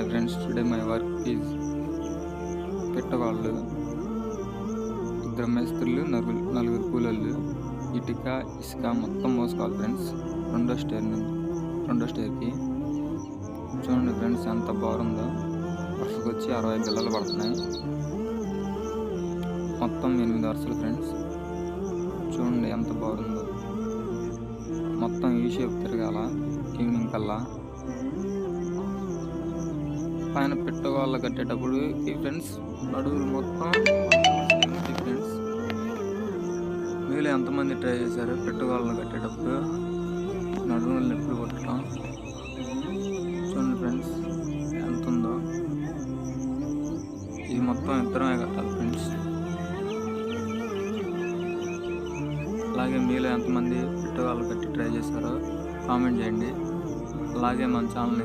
Hi friends, today my work is పెట్టవాళ్ళు, ఇద్దరు మేస్త్రులు, నలుగురు కూలోళ్ళు, ఇటుక ఇసుక మొత్తం మోసుకోవాలి ఫ్రెండ్స్. రెండో స్టేర్కి చూడండి ఫ్రెండ్స్ ఎంత బాగుందో. వరుసకు వచ్చి 60 పిల్లలు పడుతున్నాయి. మొత్తం 8 వరుసలు ఫ్రెండ్స్. చూడండి ఎంత బాగుందో. మొత్తం ఈ షేప్ తిరగాల ఈవినింగ్ కల్లా. పైన పెట్టగోళ్ళ కట్టేటప్పుడు ఫ్రెండ్స్ నడువులు మొత్తం ఫ్రెండ్స్. మీలో ఎంతమంది ట్రై చేశారు పెట్టగోళ్ళ కట్టేటప్పుడు నడువులు నొప్పులు కొట్టడం? చూడండి ఫ్రెండ్స్ ఎంత ఉందో. ఇది మొత్తం ఇద్దరమే కట్టాలి ఫ్రెండ్స్. అలాగే మీలో ఎంతమంది పెట్టగోళ్ళు కట్టి ట్రై చేశారో కామెంట్ చేయండి. అలాగే మన ఛానల్ని